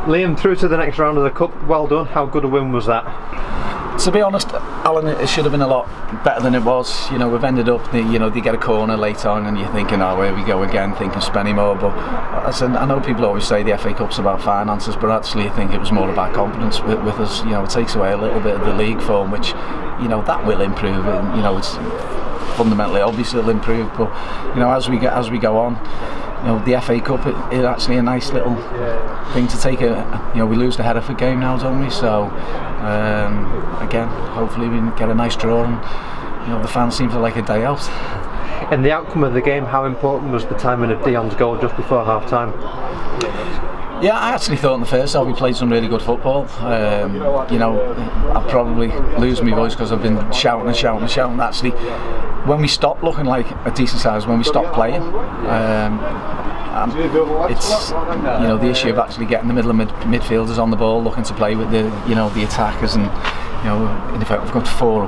Liam, through to the next round of the Cup, well done. How good a win was that? To be honest, Alan, it should have been a lot better than it was. You know, we've ended up, they get a corner late on and you're thinking, oh, here we go again, thinking spending more. But I know people always say the FA Cup's about finances, but actually I think it was more about confidence with us. You know, it takes away a little bit of the league form, which, you know, that will improve. And, you know, it's fundamentally, obviously it'll improve, but, you know, as we go on, you know, the FA Cup is actually a nice little thing to take. You know, we lose the Hereford game now, don't we? So again, hopefully we can get a nice draw, and you know, the fans seem to like a day out. And the outcome of the game, how important was the timing of Dion's goal just before half time? Yeah, I actually thought in the first half we played some really good football. You know, I'll probably lose my voice because I've been shouting and shouting and shouting. Actually, when we stopped looking like a decent size, when we stopped playing, it's, you know, the issue of actually getting the middle of midfielders on the ball, looking to play with the, you know, the attackers, and you know, in fact we've got 4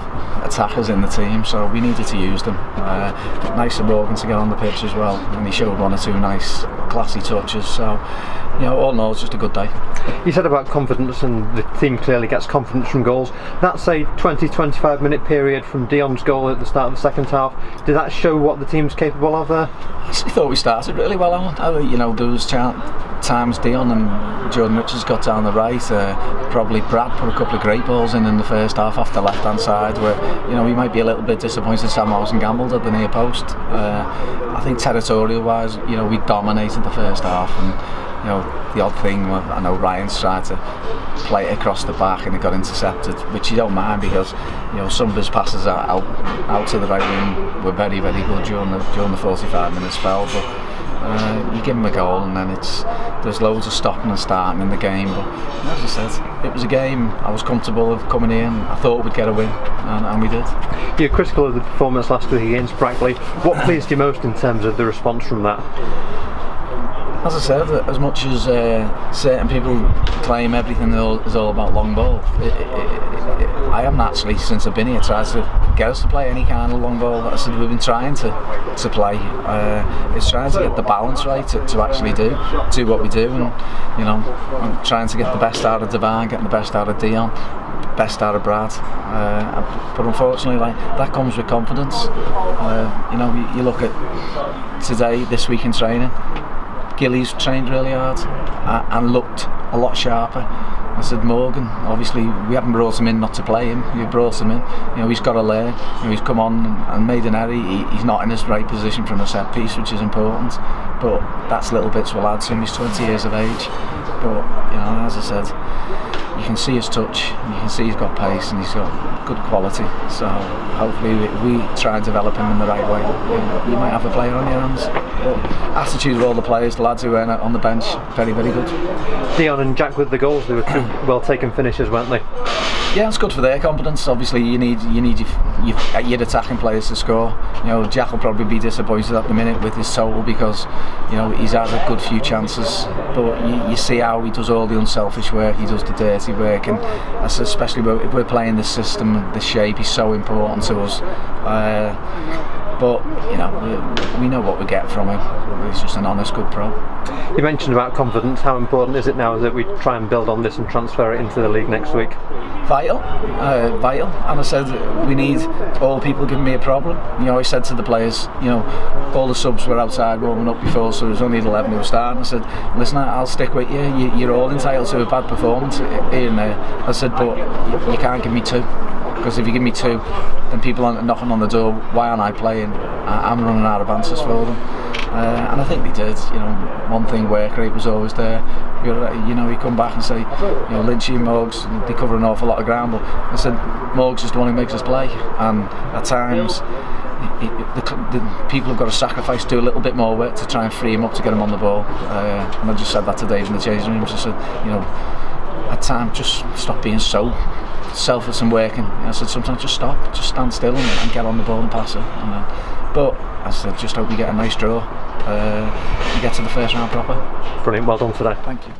attackers in the team, so we needed to use them. Nice of Morgan to get on the pitch as well, and he showed 1 or 2 nice classy touches. So, you know, all in all, it's just a good day. You said about confidence, and the team clearly gets confidence from goals. That's a 20-25 minute period from Dion's goal at the start of the second half. Did that show what the team's capable of there? I actually thought we started really well, Alan. You know, there was times Dion and Jordan Richards got down the right. Probably Brad put a couple of great balls in the first half off the left hand side, where, you know, we might be a little bit disappointed Sam Morrison gambled at the near post. I think territorial wise, you know, we dominated the first half, and you know, the odd thing, I know Ryan's tried to play it across the back and it got intercepted, which you don't mind, because, you know, some of his passes out to the right wing were very, very good during the 45 minute spell. But you give him a goal, and then there's loads of stopping and starting in the game. But as I said, it was a game I was comfortable of coming in. I thought we'd get a win, and we did. You're critical of the performance last week against Brackley. What pleased you most in terms of the response from that? As I said, as much as certain people claim everything is all about long ball, I haven't actually, since I've been here, tried to get us to play any kind of long ball. I said we've been trying to play. It's trying to get the balance right to actually do what we do, and you know, I'm trying to get the best out of Devine, getting the best out of Dion, best out of Brad. But unfortunately, like, that comes with confidence. You know, you look at today, this week in training. Gillies trained really hard and looked a lot sharper. I said Morgan, obviously we haven't brought him in not to play him, we brought him in. You know, he's got to learn. You know, he's come on and made an error. He's not in his right position from a set piece, which is important. But that's little bits will add to him. He's 20 years of age. But you know, as I said, you can see his touch, you can see he's got pace, and he's got good quality. So hopefully we try and develop him in the right way. You might have a player on your hands. But attitude of all the players, the lads who were on the bench, very, very good. Dion and Jack with the goals, they were 2 well taken finishes, weren't they? Yeah, it's good for their confidence. Obviously, you need your attacking players to score. You know, Jack will probably be disappointed at the minute with his total, because you know he's had a good few chances. But you see how he does all the unselfish work, he does the dirty work, and especially if we're playing this system, the shape is so important to us. But you know, we know what we get from him. He's just an honest, good pro. You mentioned about confidence. How important is it now that we try and build on this and transfer it into the league next week? Vital, vital. And I said we need all people giving me a problem. You know, I said to the players, you know, all the subs were outside warming up before, so there was only 11 who were starting. I said, listen, I'll stick with you. You're all entitled to a bad performance here and there. I said, but you can't give me 2. Because if you give me 2, then people are knocking on the door. Why aren't I playing? I'm running out of answers for them, and I think they did. You know, one thing, work rate was always there. You know, you come back and say, you know, Lynchy and Morgs, they cover an awful lot of ground. But I said, Morgs is the one who makes us play, and at times the people have got to sacrifice, do a little bit more work to try and free him up to get him on the ball. And I just said that to Dave in the changing rooms. I said, you know, at times just stop being so selfless and working. I said sometimes just stop, just stand still and get on the ball and pass it. But I said just hope we get a nice draw, we get to the first round proper. Brilliant, well done today. Thank you.